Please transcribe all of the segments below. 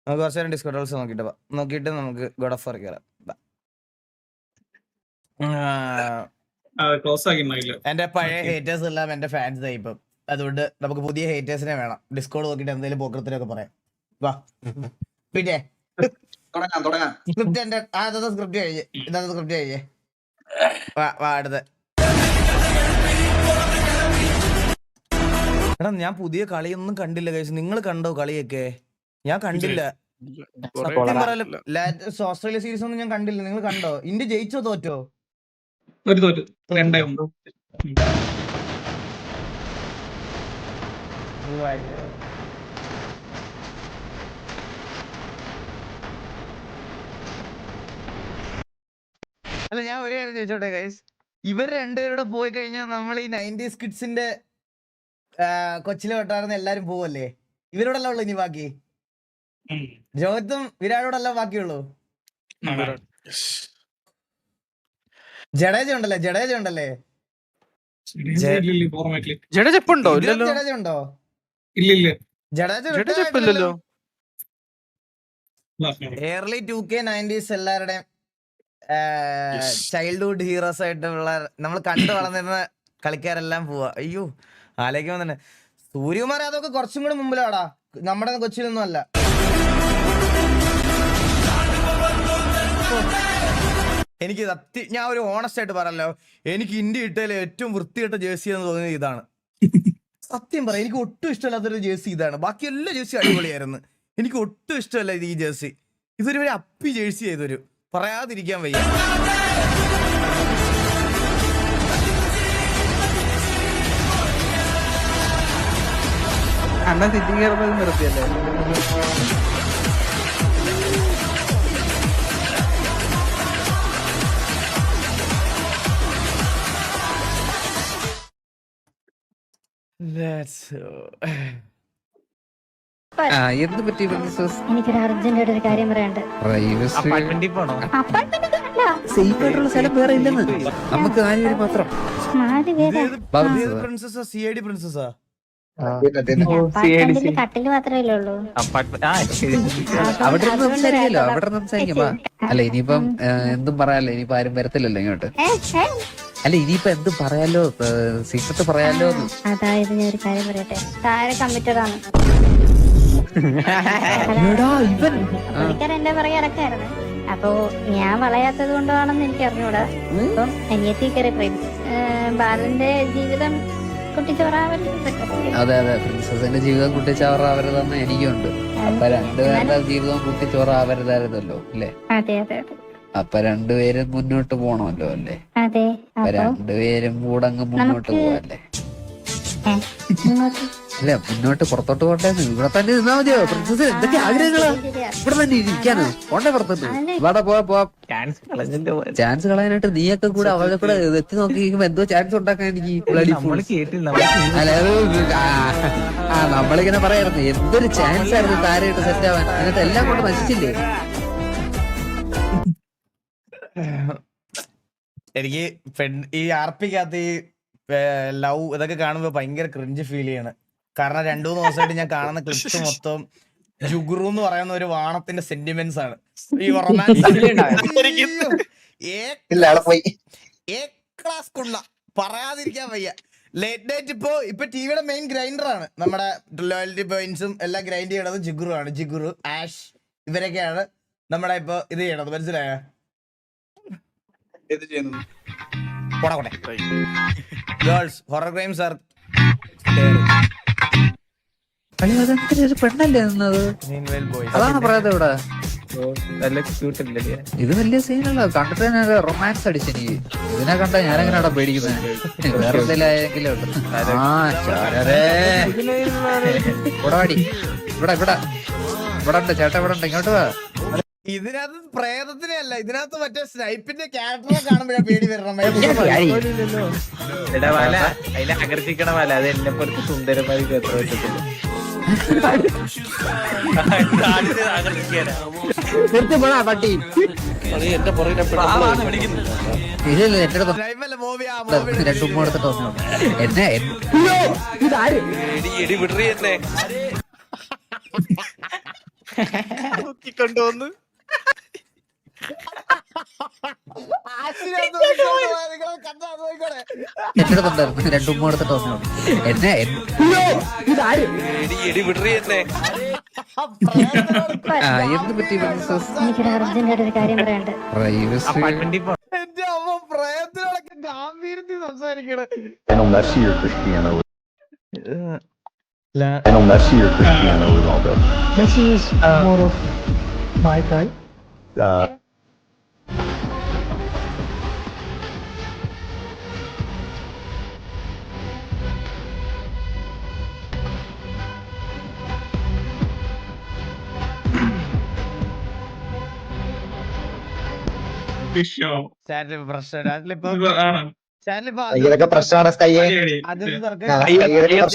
നമുക്ക് കുറച്ച് നേരം ഡിസ്കോഡ് റോൾസ് നോക്കിയിട്ട് നമുക്ക് ഗോഡ് ഓഫ് വാർ കയറാം. എന്റെ പഴയ ഹേറ്റേഴ്സ് എല്ലാം എന്റെ ഫാൻസ് ആയി ഇപ്പം. അതുകൊണ്ട് നമുക്ക് പുതിയ ഹേറ്റേഴ്സിനെ വേണം. ഡിസ്കോഡ് നോക്കിയിട്ട് എന്തെങ്കിലും പോക്കത്തിനൊക്കെ പറയാം. വാ പിന്നെ സ്ക്രിപ്റ്റ് എന്റെ സ്ക്രിപ്റ്റ് കഴിഞ്ഞ് ഇന്നത്തെ സ്ക്രിപ്റ്റ് കഴിഞ്ഞ് വാ അടുത്ത്. എടാ ഞാൻ പുതിയ കളിയൊന്നും കണ്ടില്ല ഗൈസ്. നിങ്ങൾ കണ്ടോ കളിയൊക്കെ? ഞാൻ കണ്ടില്ല. സത്യം പറയാലോ, ഓസ്ട്രേലിയ സീരീസ് ഒന്നും ഞാൻ കണ്ടില്ല. നിങ്ങൾ കണ്ടോ? ഇന്ത്യ ജയിച്ചോ തോറ്റോ? അല്ല ഞാൻ ഒരേ കാര്യം ചോദിച്ചോട്ടെ ഗൈസ്, ഇവർ രണ്ടുപേരുടെ പോയി കഴിഞ്ഞാൽ നമ്മൾ ഈ 90s കിഡ്സിന്റെ കൊച്ചിലെ തൊട്ടാർന്ന് എല്ലാരും പോവല്ലേ? ഇവരോടല്ല ഉള്ളു ഇനി ബാക്കി? രോഹിത്തും വിരാടോടല്ല ബാക്കിയുള്ളൂ? ജഡേജ ഉണ്ടല്ലേ? ജഡേജ ഉണ്ടോ? ജഡേജ ഉണ്ടോ? ജഡേജ എയർലി 2K 90s എല്ലാവരുടെയും ചൈൽഡ്ഹുഡ് ഹീറോസ് ആയിട്ടുള്ള നമ്മൾ കണ്ടു വളർന്നിരുന്ന കളിക്കാരെല്ലാം പോവാ. അയ്യോ ആലോചിക്കുമ്പോ തന്നെ സൂര്യകുമാർ അതൊക്കെ കുറച്ചും കൂടി മുമ്പിലാടാ, നമ്മുടെ കൊച്ചിയിലൊന്നും അല്ല. എനിക്ക് ഞാൻ ഒരു ഓണസ്റ്റ് ആയിട്ട് പറയല്ലോ, എനിക്ക് ഇന്ത്യ ഇട്ടതിലെ ഏറ്റവും വൃത്തികെട്ട ജേഴ്സി എന്ന് തോന്നിയത് ഇതാണ്. സത്യം പറയാം, എനിക്ക് ഒട്ടും ഇഷ്ടമല്ലാത്തൊരു ജേഴ്സി ഇതാണ്. ബാക്കി എല്ലാ ജേഴ്സി അടിപൊളിയായിരുന്നു, എനിക്ക് ഒട്ടും ഇഷ്ടമല്ല ഇത്. ഈ ജേഴ്സി ഇതൊരു അപ്പി ജേഴ്സി ആയതൊരു പറയാതിരിക്കാൻ വയ്യ. അണ്ണ സിറ്റിംഗ് കയറുന്നത് നിർത്തിയല്ലേ? എന്ത് പറ്റി? എനിക്കൊരു അർജന്റ് ഒരു കാര്യം പറയാനുണ്ട്. സേഫ് ആയിട്ടുള്ള സ്ഥലം വേറെ ഇല്ലെന്ന്, നമുക്ക് 4 പേര് മാത്രം. കട്ടില് മാത്രമല്ലേ ഉള്ളൂ. അവിടെ സംസാരിക്കല്ലോ, അവിടെ സംസാരിക്കാം. അല്ല ഇനിയിപ്പം എന്തും പറയാലോ, ഇനിയിപ്പോ ആരും വരത്തില്ലല്ലോ ഇങ്ങോട്ട്. അല്ല ഇനിയിപ്പോ എന്തും പറയാലോ, സീക്രട്ട് പറയാലോ. അതായത് ഞാൻ ഒരു കാര്യം പറയട്ടെ, താരെ കമ്മിറ്റഡാണ്. എന്റെ പുറകെ ഇറക്കായിരുന്നു. അപ്പൊ ഞാൻ വളയാത്തത് കൊണ്ടാണെന്ന് എനിക്ക് അറിഞ്ഞൂടാ. അപ്പം അനിയത്തി കയറി ബാലന്റെ ജീവിതം അതെ അതെ, പ്രിൻസസിന്റെ ജീവിതം കുട്ടിച്ചോറാവരുതെന്ന് എനിക്കുണ്ട്. അപ്പൊ രണ്ടുപേരുടെ ജീവിതം കുട്ടിച്ചോറാവരുതായിരുന്നല്ലോ അല്ലേ? അതെ അതെ. അപ്പൊ രണ്ടുപേരും മുന്നോട്ട് പോണമല്ലോ അല്ലേ? അതെ. അപ്പൊ രണ്ടുപേരും കൂടെ അങ്ങ് മുന്നോട്ട് പോവല്ലേ? അല്ല മുന്നോട്ട് പുറത്തോട്ട് പോട്ടെ, ഇവിടെ തന്നെ നിന്നാ മതിയോ? പ്രിൻസസ് എന്തൊക്കെ ആഗ്രഹങ്ങളാ? ഇവിടെ തന്നെ ഇരിക്കാനോ? പോണ്ടേ പുറത്തോട്ട്? ഇവിടെ പോവാ. ചാൻസ് കളയാനായിട്ട് നീയൊക്കെ കൂടെ അവളെ കൂടെ എത്തി നോക്കിയിരിക്കുമ്പോ എന്തോ ചാൻസ് ഉണ്ടാക്കാൻ എനിക്ക് നമ്മളിങ്ങനെ പറയായിരുന്നു എന്തൊരു ചാൻസ് ആയിരുന്നു താരമായിട്ട് സെറ്റ് ആവാൻ. എന്നിട്ട് എല്ലാം കൊണ്ട് നശിച്ചില്ലേ? എനിക്ക് ഈ ആർപിക്കകത്ത് ഈ ലവ് ഇതൊക്കെ കാണുമ്പോ ഭയങ്കര ക്രിഞ്ച് ഫീൽ ചെയ്യാണ്. കാരണം 2-3 ദിവസമായിട്ട് ഞാൻ കാണുന്ന ക്ലിപ്സ് മൊത്തം ജുഗുറു എന്ന് പറയുന്ന ഒരു വാണത്തിന്റെ സെന്റിമെന്റ്സ് ആണ്. ഈ റൊമാൻസ് പറയാതിരിക്കാൻ വയ്യ. ലേറ്റ് നൈറ്റ് ഇപ്പൊ ടിവിയുടെ മെയിൻ ഗ്രൈൻഡർ ആണ് നമ്മുടെ ലോയൽറ്റി പോയിന്റ്സും എല്ലാം ഗ്രൈൻഡ് ചെയ്യണത് ജിഗുറു ആണ്. ജിഗുറു, ആഷ് ഇവരൊക്കെയാണ് നമ്മുടെ ഇപ്പൊ ഇത് ചെയ്യണത്. മനസ്സിലായ? ഗേൾസ് ഹൊറർ ക്രൈംസ് ആർ ഒരു പെണ്ണല്ലേ നിന്നത്? അതാണ് പറയാതെ ഇവിടെ. ഇത് വലിയ സീനല്ല, കണ്ടിട്ട് ഞാൻ റൊമാൻസ് അടിച്ചെനിക്ക്. ഇതിനെ കണ്ട ഞാനെങ്ങനെ അവിടെ പേടിക്കുന്നത്? വേറെ എന്തെങ്കിലും ഇവിടെ ഉണ്ട് ചേട്ടാ, ഇവിടെ ഉണ്ട്, ഇങ്ങോട്ട് വാ. ഇതിനകത്ത് പ്രേതത്തിനെ അല്ല, ഇതിനകത്ത് മറ്റേ സ്നൈപ്പിന്റെ ക്യാരക്ടറെ കാണുമ്പോഴാ പേടി വരണം. ആകർഷിക്കണ പോലെ അത് എന്നെ പുറത്ത് സുന്ദരമായി പട്ടി എന്റെ പുറകിലെ രണ്ടുമ്മ എടുത്തിട്ട് വന്നു എന്നെ. തൂക്കിക്കൊണ്ടുവന്ന് എന്നോട് പറഞ്ഞായിരുന്നു 2 ഉമ്മ എടുത്തിട്ട് വന്നോളൂ എന്നെ എടി വിടറി എന്നെ എന്ത് പറ്റി എനിക്കൊരു അർജന്റായിട്ട് ഒരു കാര്യം പറയാനുണ്ട്. പ്രൈവസി അപ്പാർട്ട്മെന്റിൽ പോ. എന്റെ അമ്മ പ്രേതത്തിനോടൊക്കെ ഗാംഭീര്യത്തിൽ സംസാരിക്കണേ. I don't mess your Cristiano. I don't mess your Cristiano Ronaldo. Messi is more of my type. ചാനലിൽ പ്രശ്നം ചാനലിപ്പോ ചാനലിപ്പോ ഇതൊക്കെ പ്രശ്നമാണ് സ്കൈയെ. അതൊന്നും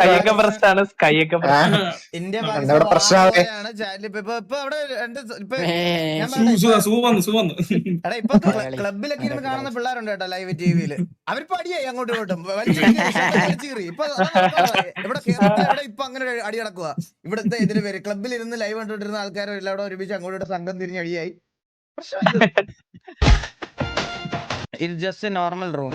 കൈയൊക്കെ പ്രശ്നമാണ് കൈയൊക്കെ പ്രശ്നം ഇന്ത്യ എന്താ പ്രശ്നമാണ്? ചാനലിപ്പോ ഇപ്പൊ അവിടെ എടാ ഇപ്പൊ ക്ലബിലൊക്കെ ഇരുന്ന് കാണുന്ന പിള്ളേരുണ്ട് കേട്ടോ ലൈവ് ടിവിയില്. അവരിപ്പോ അടിയായി അങ്ങോട്ടും ഇങ്ങോട്ടും ഇപ്പൊ ഇവിടെ കേരളത്തിൽ ഇപ്പൊ അങ്ങനെ അടി നടക്കുക. ഇവിടുത്തെ ഇതിന് പേര് ക്ലബിൽ ഇരുന്ന് ലൈവ് കണ്ടോണ്ടിരുന്ന ആൾക്കാരും എല്ലാവരും ഒരുമിച്ച് അങ്ങോട്ട് സംഘം തിരിഞ്ഞ് അടിയായി. It's just a normal room.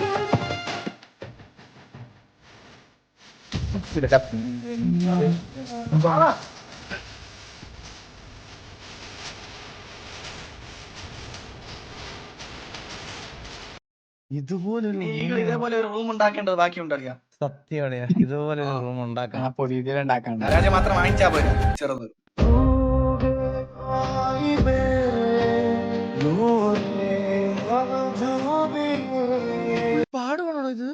ഇതേപോലെ ഒരു റൂം ഉണ്ടാക്കേണ്ടത് ബാക്കി ഉണ്ടാക്കുക. സത്യമാണ് ഇതുപോലെ ഒരു റൂം ഉണ്ടാക്കാം. രാജ മാത്രം വാങ്ങിച്ചാ പോരാ ചെറുത്. പാടുവാണോ ഇത്?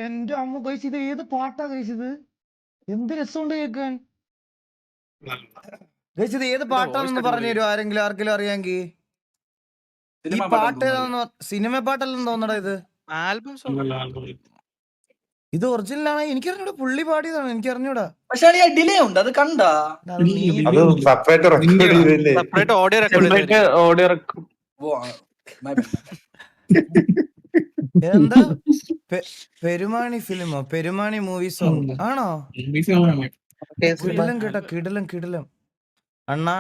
എന്റെ അമ്മ കഴിച്ചത് ഏത് പാട്ടാ കഴിച്ചത്? എന്ത് രസമുണ്ട് കേൾക്കാൻ. കഴിച്ചത് ഏത് പാട്ടാണെന്ന് പറഞ്ഞു തരുമോ ആരെങ്കിലും? ആർക്കെങ്കിലും അറിയാമെങ്കിൽ ഈ പാട്ട് ഏതാണെന്ന് സിനിമ പാട്ടല്ലെന്ന് തോന്നടാ ഇത്. ആൽബം ഇത് ഒറിജിനൽ ആണ്. എനിക്കറിഞ്ഞൂടാ, പുള്ളി പാടിയതാണ്. എനിക്കറിഞ്ഞൂടാ. പക്ഷെ ഡിലേ ഉണ്ട്, അത് കണ്ടാ? അത് സെപ്പറേറ്റ് റെക്കോർഡ് ചെയ്തില്ലേ? സെപ്പറേറ്റ് ഓഡിയോ റെക്കോർഡ് എന്താ പെരുമാണി ഫിലിമോ? പെരുമാണി മൂവി സോങ് ആണോ? കിടിലം കേട്ടോ, കിടിലം കിടിലം. അണ്ണാ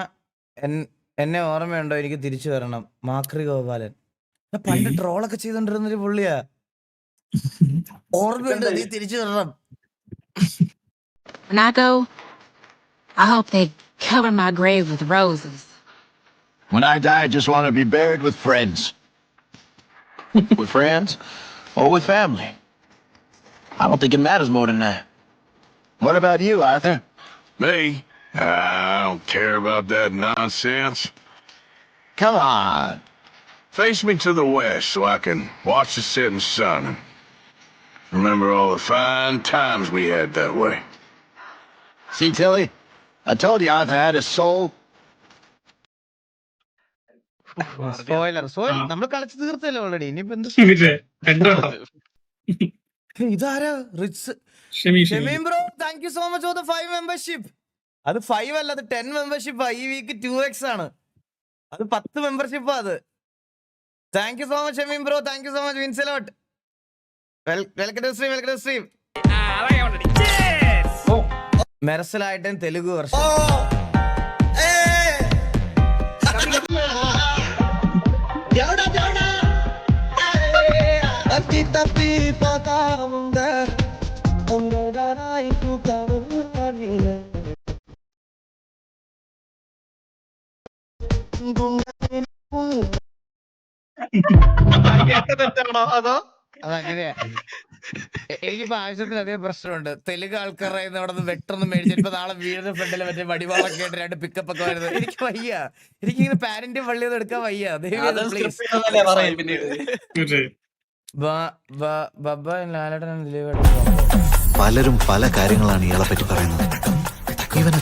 എന്നെ ഓർമ്മയുണ്ടോ? എനിക്ക് തിരിച്ചു വരണം. മാക്രി ഗോപാലൻ പണ്ട് ട്രോളൊക്കെ ചെയ്തോണ്ടിരുന്നൊരു പുള്ളിയാ. ഓർമ്മയുണ്ടോ? നീ തിരിച്ചു വരണം. When I go, I hope they cover my grave with roses. When I die, I just want to be buried with friends. With friends or with family. I don't think it matters more than that. What about you, Arthur? Me? I don't care about that nonsense. Come on. Face me to the west so I can watch the setting sun and remember all the fine times we had that way. See, Tilly? I told you Arthur had a soul. Spoiler നമ്മൾ കളിച്ചു തീർത്തല്ലോ already. ഇനിയിപ്പോ എന്ത്? ഇതാരാ? Rich Shameem bro, thank you so much for the 5 membership. അത് 5 അല്ല, അത് 10 മെമ്പർഷിപ്പാ. ഈ വീക്ക് 2x ആണ്. അത് 10 മെമ്പർഷിപ്പാ അത്. Thank you so much Shameem bro, thank you so much വിൻസലോട്ട്. Welcome to stream, welcome to stream. മെർസലായിട്ട് തെലുഗു വർഷം. തെറ്റാണോ അതോ അതങ്ങനെയാ. എനിക്കിപ്പോ ആവശ്യത്തിലധികം പ്രശ്നമുണ്ട്. തെലുങ്ക് ആൾക്കാരുടെ അവിടെ നിന്ന് വെട്ടൊന്നും മേടിച്ചിട്ട് ഇപ്പൊ നാളെ വീടിന്റെ ഫ്രണ്ടിൽ മറ്റേ വടിവാളൊക്കെ ആയിട്ട് 2 പിക്കപ്പ് ഒക്കെ വരുന്നത് എനിക്ക് വയ്യ. എനിക്കിങ്ങനെ പാരന്റും വള്ളിയൊന്നും എടുക്കാൻ വയ്യ. പ്ലീസ്. പറയും പിന്നീട്. ലാലേട്ടൻ ലീവ് പലരും പല കാര്യങ്ങളാണ് ഇയാളെ പറ്റി പറയുന്നത്. ഇവനെ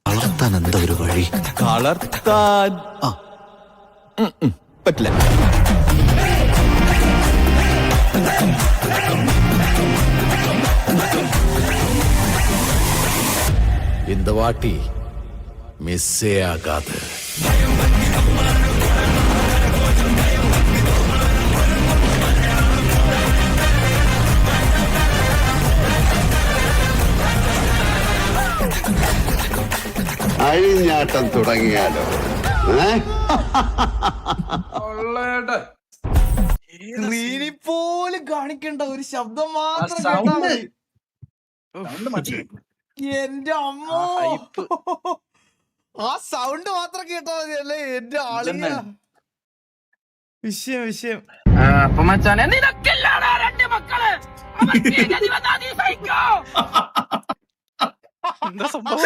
വളർത്താൻ എന്താ ഒരു വഴി? വളർത്താൻ പറ്റില്ല. இந்த வாட்டி மிஸ்ஸே ஆகாது. അഴിഞ്ഞാട്ടം തുടങ്ങിയാലോ? സ്ക്രീനിൽ പോലും കാണിക്കണ്ട ഒരു ശബ്ദം മാത്രം കേട്ടാ മതി. എന്റെ അമ്മോ, ആ സൗണ്ട് മാത്രം കേട്ടാ മതി അല്ലേ എന്റെ ആളിയ. വിഷയം അപ്പൊ മച്ചാനെ നിനക്കില്ലാടാ 2 മക്കള്. എന്താ സംഭവം?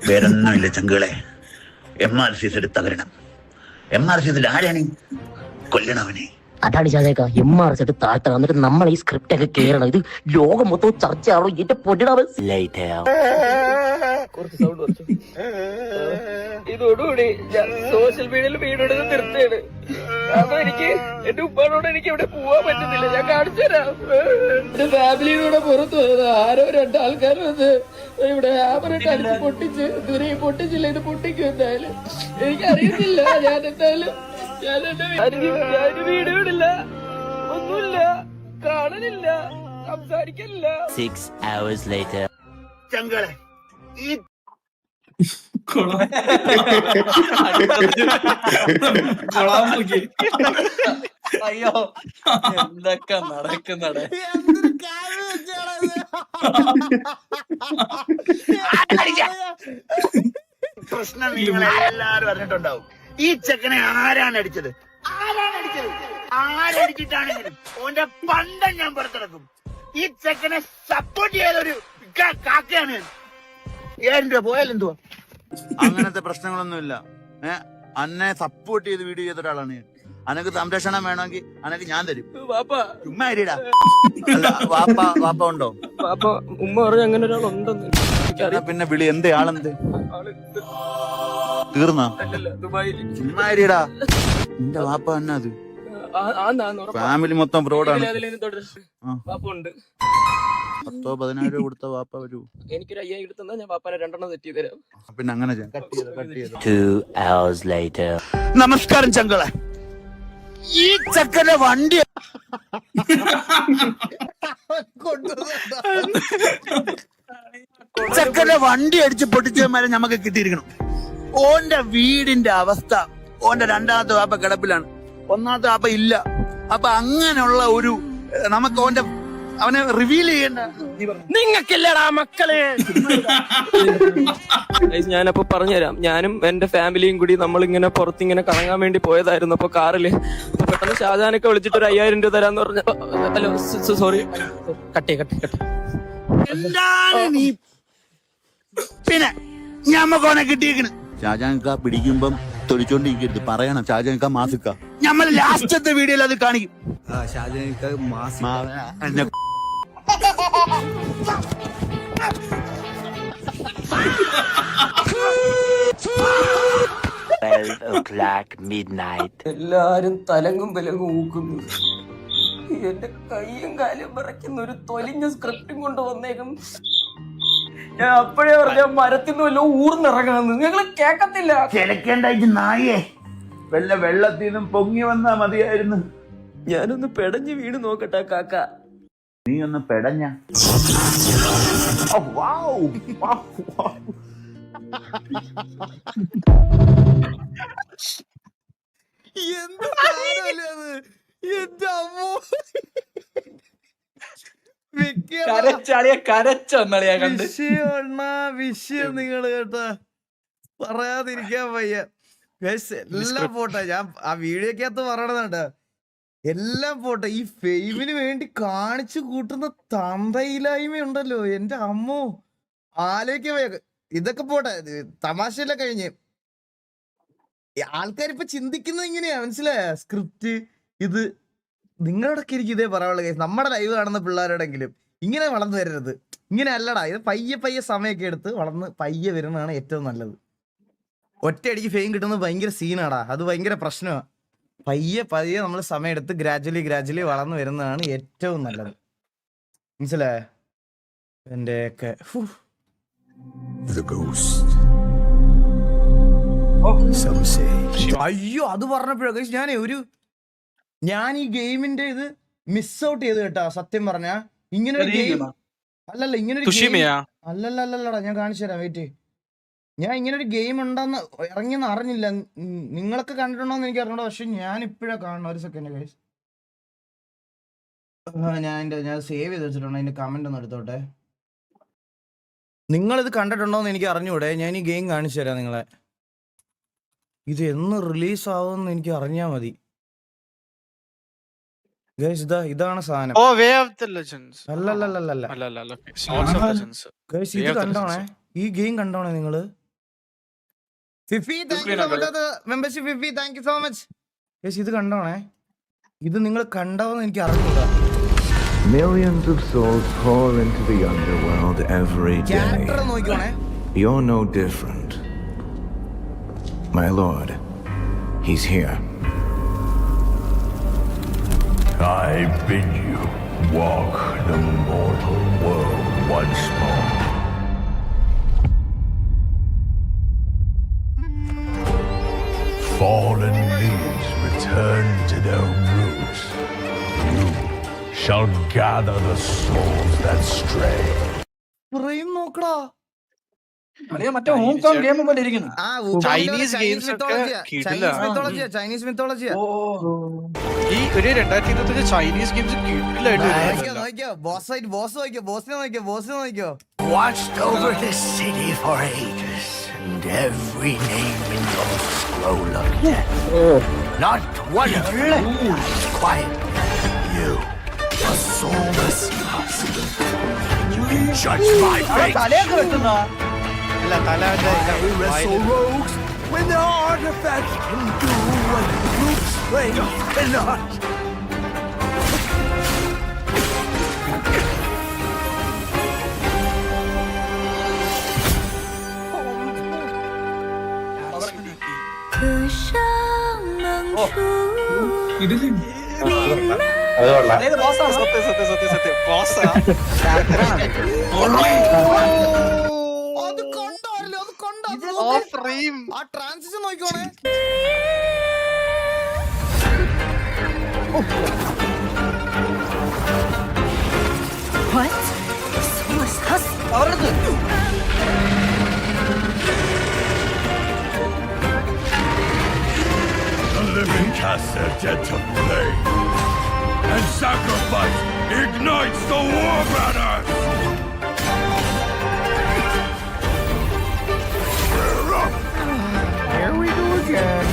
വേറൊന്നുമില്ല ചങ്കുകളെ. MRC തകരണം. MRC ആരാണ്? കൊല്ലണവനെ. അതാണ് ചാതേക്ക MRC താഴ്ത്തണം. എന്നിട്ട് നമ്മൾ ഈ സ്ക്രിപ്റ്റ് ഒക്കെ കേറണം. ഇത് ലോകം മൊത്തം ചർച്ചയാണോ? എന്റെ പൊടിടാവ് ഇതോടുകൂടി ഞാൻ സോഷ്യൽ മീഡിയയിൽ വീഡിയോ നിർത്തിയാണ്. അപ്പൊ എനിക്ക് എന്റെ ഉപ്പാനോട് എനിക്ക് ഇവിടെ പോവാൻ പറ്റുന്നില്ല. ഞാൻ കാണിച്ചു തരാം. എന്റെ ഫാമിലിയുടെ പുറത്തു പോയത് ആരോ 2 ആൾക്കാരും ഇവിടെ ഹാമറിട്ട് അടിച്ച് പൊട്ടിച്ച് ഇതുവരെ പൊട്ടിച്ചില്ല. ഇത് പൊട്ടിക്കും എന്തായാലും എനിക്കറിയത്തില്ല. ഞാൻ എന്തായാലും ഞാൻ വീഡിയോ ഇടില്ല, ഒന്നുമില്ല, കാണലില്ല, സംസാരിക്കില്ല. 6 hours later. ചങ്കുകളെ ഈ അയ്യോ എന്തൊക്കെ നടക്കുന്നടേ. പ്രശ്നം നിങ്ങളെ എല്ലാരും അറിഞ്ഞിട്ടുണ്ടാവും. ഈ ചെക്കനെ ആരാണ് അടിച്ചത്? ആരടിച്ചിട്ടാണെങ്കിലും ഓന്റെ പണ്ടം ഞാൻ പുറത്തിറക്കും. ഈ ചെക്കനെ സപ്പോർട്ട് ചെയ്തൊരു കാക്കയാണ്. 7 രൂപ പോയാലെന്തുവാ? അങ്ങനത്തെ പ്രശ്നങ്ങളൊന്നുമില്ല. അന്നെ സപ്പോർട്ട് ചെയ്ത് വീഡിയോ ചെയ്ത ഒരാളാണ് ഞാൻ. അനക്ക് സംരക്ഷണം വേണമെങ്കിൽ അനക്ക് ഞാൻ തരും. ചുമ്മാ അരിടാ. വാപ്പ ഉണ്ടോ? ഉമ്മ പറഞ്ഞു അങ്ങനെ ഒരാളുണ്ടെന്ന്. പിന്നെ വിളി. എന്തേ ആളെന്ത് തീർന്നാ? ചുമ്മാ അരിടാ. നിന്റെ വാപ്പ തന്നെ അത് ഫാമിലി മൊത്തം ഫ്രോഡാണ്. 10-14 രൂപ കൊടുത്ത വാപ്പ വരൂ. എനിക്കൊരു 5000 എടുത്താ ഞാൻ വാപ്പാനെ 2 തെറ്റി തരാം. പിന്നെ അങ്ങനെ 2 hours later. നമസ്കാരം ചങ്കളെ. ഈ ചക്കന്റെ വണ്ടി അടിച്ച് പൊട്ടിച്ചമാരെ നമുക്ക് കിട്ടിയിരിക്കണം. ഓന്റെ വീടിന്റെ അവസ്ഥ, ഓന്റെ 2ാമത്തെ വാപ്പ കിടപ്പിലാണ്, 1ാമത്തെ വാപ്പ ഇല്ല. അപ്പൊ അങ്ങനെയുള്ള ഒരു നമുക്ക് അവനെ റിവീൽ ചെയ്യണ്ട. നിങ്ങൾക്കില്ലടാ മക്കളെ. ഞാനപ്പോ പറഞ്ഞുതരാം. ഞാനും എന്റെ ഫാമിലിയും കൂടി നമ്മളിങ്ങനെ പുറത്തിങ്ങനെ കറങ്ങാൻ വേണ്ടി പോയതായിരുന്നു. അപ്പൊ കാറില് അപ്പൊ പെട്ടെന്ന് ഷാജാനൊക്കെ വിളിച്ചിട്ട് ഒരു 5000 രൂപ തരാന്ന് പറഞ്ഞു. ഹലോ സോറി, കട്ടേ. എന്താണ് നീ? പിന്നെ ഞമ്മക്കോനെ കിട്ടിയേക്കണ്. ഷാജാൻക പിടിക്കുമ്പം തൊലിച്ചോണ്ടിരിക്കരുത്, പറയണം ഷാജാൻക മാസിക്ക. ഞമ്മൾ ലാസ്റ്റത്തെ വീഡിയോയിൽ അത് കാണിക്കും. എന്നെ 12 o'clock midnight. എല്ലാരും തലങ്ങും വിലങ്ങും ഊക്കുന്നു. എന്റെ കൈയും കാലും വിറയ്ക്കുന്ന ഒരു തൊലിഞ്ഞ സ്ക്രിപ്റ്റും കൊണ്ട് വന്നേക്കും. ഞാൻ അപ്പോഴേ പറഞ്ഞ മരത്തിന്ന് വല്ല ഊർന്നിറങ്ങാന്ന്. ഞങ്ങള് കേക്കത്തില്ല. ചിലക്കേണ്ടായിട്ട് നായേ, വെള്ളത്തിൽ നിന്നും പൊങ്ങി വന്നാ മതിയായിരുന്നു. ഞാനൊന്ന് പെടഞ്ഞ് വീണ് നോക്കട്ടെ കാക്ക. നീ ഒന്ന് പെടഞ്ഞ. എന്ത് സാധനമല്ലേ അത്? എന്റെ അമ്മോ, കരച്ചളിയാ കണ്ട്. വിഷയം നിങ്ങൾ കേട്ടാ പറയാതിരിക്കാൻ വയ്യ. എല്ലാം പോട്ടെ, ഞാൻ ആ വീഡിയോക്കകത്ത് പറയണതുണ്ട്, എല്ലാം പോട്ടെ. ഈ ഫെയിമിന് വേണ്ടി കാണിച്ചു കൂട്ടുന്ന തന്തയില്ലായ്മയുണ്ടല്ലോ എന്റെ അമ്മോ, ആലോചിക്കാൻ വയ്യ. ഇതൊക്കെ പോട്ടെ, തമാശയെല്ലാം കഴിഞ്ഞ് ആൾക്കാരിപ്പൊ ചിന്തിക്കുന്നത് ഇങ്ങനെയാ, മനസ്സിലായ? സ്ക്രിപ്റ്റ് ഇത് നിങ്ങളോടൊക്കെ എനിക്ക് ഇതേ പറയാനുള്ള കേസ്. നമ്മുടെ ലൈവ് കാണുന്ന പിള്ളേരോടെങ്കിലും ഇങ്ങനെ വളർന്നു വരരുത്. ഇങ്ങനെ അല്ലടാ, ഇത് പയ്യെ സമയമൊക്കെ എടുത്ത് വളർന്ന് പയ്യെ വരുന്നതാണ് ഏറ്റവും നല്ലത്. ഒറ്റയടിക്ക് ഫെയിം കിട്ടുന്നത് ഭയങ്കര സീനാടാ, അത് ഭയങ്കര പ്രശ്നമാണ്. പയ്യെ നമ്മൾ സമയം എടുത്ത് ഗ്രാജുവലി വളർന്നു വരുന്നതാണ് ഏറ്റവും നല്ലത്, മനസ്സിലായ? എന്റെ ഒക്കെ അയ്യോ, അത് പറഞ്ഞപ്പോഴൊക്കെ ഞാൻ ഈ ഗെയിമിന്റെ ഇത് മിസ് ഔട്ട് ചെയ്ത് കേട്ടാ. സത്യം പറഞ്ഞ ഇങ്ങനെ ഒരു ഗെയിം അല്ലല്ല, അല്ലല്ലല്ലടാ, ഞാൻ കാണിച്ചു തരാം, വെയിറ്റ്. ഞാൻ ഇങ്ങനെ ഒരു ഗെയിം ഉണ്ടെന്ന് ഇറങ്ങിയെന്ന് അറിഞ്ഞില്ല. നിങ്ങളൊക്കെ കണ്ടിട്ടുണ്ടോന്ന് എനിക്ക് അറിഞ്ഞൂടാ, പക്ഷെ ഞാൻ ഇപ്പഴാ കാണണം. ഒരു സെക്കൻഡ് ഗൈസ്, ഞാൻ സേവ് ചെയ്ത് വെച്ചിട്ടുണ്ട്. അതിന്റെ കമന്റ് ഒന്ന് എടുത്തോട്ടെ. നിങ്ങളിത് കണ്ടിട്ടുണ്ടോന്ന് എനിക്ക് അറിഞ്ഞൂടെ. ഞാൻ ഈ ഗെയിം കാണിച്ചു തരാം നിങ്ങളെ. ഇത് എന്ന് റിലീസ് ആവുമെന്ന് എനിക്ക് അറിഞ്ഞാ മതി ഗൈസ്. ഇതാണ് സാധനം. അല്ലല്ലല്ലല്ല ഗൈസ്, ഇത് കണ്ടോണേ, ഈ ഗെയിം കണ്ടോണേ നിങ്ങള്. Fifi thank you so much membership. Fifi thank you so much guys. ഇത് കണ്ടോണേ, ഇത് നിങ്ങൾ കണ്ടോന്ന് എനിക്ക് അറിഞ്ഞൂടാ. Millions of souls pour into the underworld every day. Character നോക്കിക്കോണേ. You're no different. My lord, he's here. I bid you walk the mortal world once more. Fallen leaves return to their roots. You shall gather the souls that stray. Frame നോക്കടാ, മറ്റേ Hong Kong game പോലെ ഇരിക്കുന്നു. Chinese മിത്തോളജിയാ. ഈ ഒരു 2025 Chinese games ബോസിനെ നോക്കിയോ. Watched over this city for ages, and every name in your scroll of death. Not one of them is quiet. You, a soulless husk. You can judge my fate. I wrestle rogues when their artifacts can do what brute strength cannot. അത് കൊള്ളാം. അത് കണ്ടോ, ആ transition നോക്കിക്കോണേ. The living cast their dead to flame, and sacrifice ignites the war banners! Here we go again.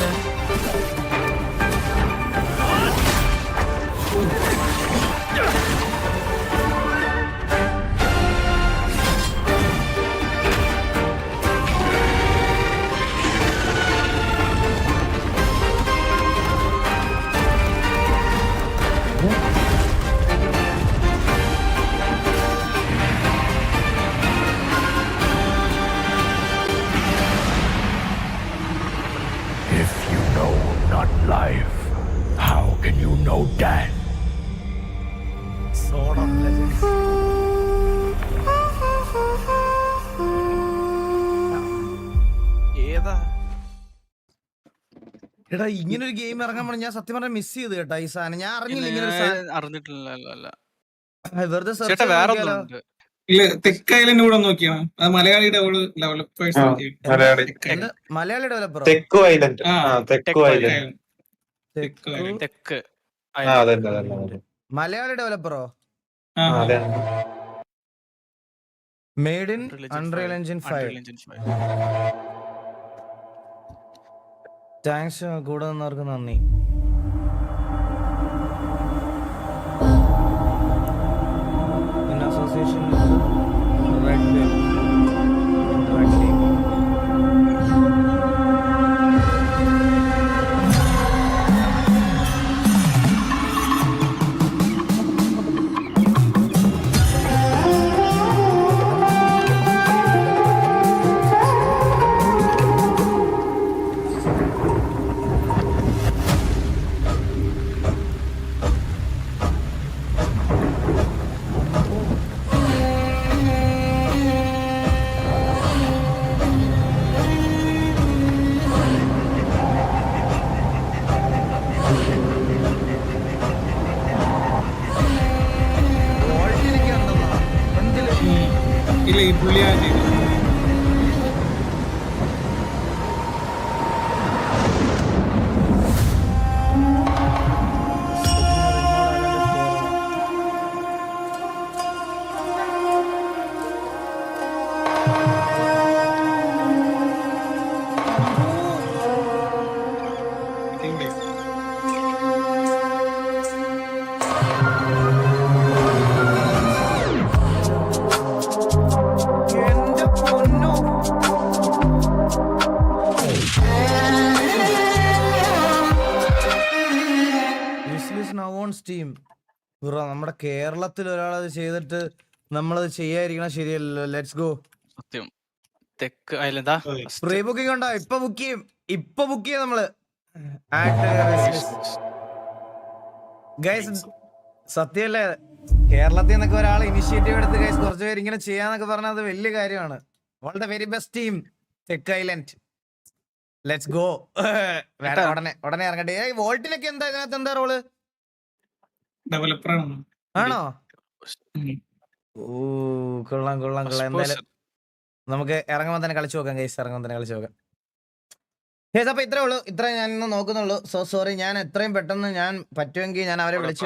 If you know not life, how can you know death? Sword of Legends. എടാ, ഇങ്ങനൊരു game ഇറങ്ങാൻ പോണ ഞാൻ സത്യം പറഞ്ഞ miss ചെയ്ത് കേട്ടാ ഈ സാധനം. ഞാൻ അറിഞ്ഞില്ല ഇങ്ങനെ അറിഞ്ഞിട്ടില്ല. വെറുതെ തെക്കൈലൻഡ് കൂടെ നോക്കിയാണ് അത് മലയാളിയുടെ മലയാളി ഡെവലപ്പറോ? തെക്കു ഐലൻഡ്. തെക്കു ഐലൻഡ്. തെക്ക് മലയാളി ഡെവലപ്പറോ? അതെ made in unreal engine 5. Thanks കൂടെ നിന്നവർക്ക് നന്ദി. ഇൻ അസോസിയേഷൻ റെഡ് വെബ് ഇല്ല ഈ പുള്ളി എന്റെ പൊന്നോ. now on Steam. ബ്രോ നമ്മുടെ കേരളത്തിൽ ഒരാളത് ചെയ്തിട്ട് നമ്മളത് ചെയ്യാതിരിക്കണം ശരിയല്ലല്ലോ. Let's go. സത്യം തെക്ക് അയലെന്താ പ്രീ ബുക്കിംഗ് ഉണ്ടോ? ഇപ്പൊ ബുക്ക് ചെയ്യും നമ്മള്. ഗൈസ് സത്യല്ലേ, കേരളത്തിൽ നിന്നൊക്കെ ഒരാൾ ഇനിഷ്യേറ്റീവ് എടുത്ത് ഗൈസ് കുറച്ച് പേര് ഇങ്ങനെ ചെയ്യാന്നൊക്കെ പറഞ്ഞാൽ അത് വലിയ കാര്യമാണ്. All the very best team തെക്ക് ഐലൻഡ്. Let's go. ഉടനെ ഇറങ്ങട്ടെ. വോൾട്ടിലൊക്കെ എന്താ ഇതിനകത്ത് എന്താ റോള്? ഡെവലപ്പറാണ്. ആണോ? ഓ കൊള്ളാം. എന്തായാലും നമുക്ക് ഇറങ്ങുമ്പോൾ തന്നെ കളിച്ചു നോക്കാം ഗൈസ്. അപ്പൊ ഇത്രേ ഉള്ളൂ. ഇത്ര ഞാൻ ഇന്ന് നോക്കുന്നുള്ളൂ. So sorry. ഞാൻ എത്രയും പെട്ടെന്ന് ഞാൻ പറ്റുമെങ്കിൽ ഞാൻ അവരെ വിളിച്ച്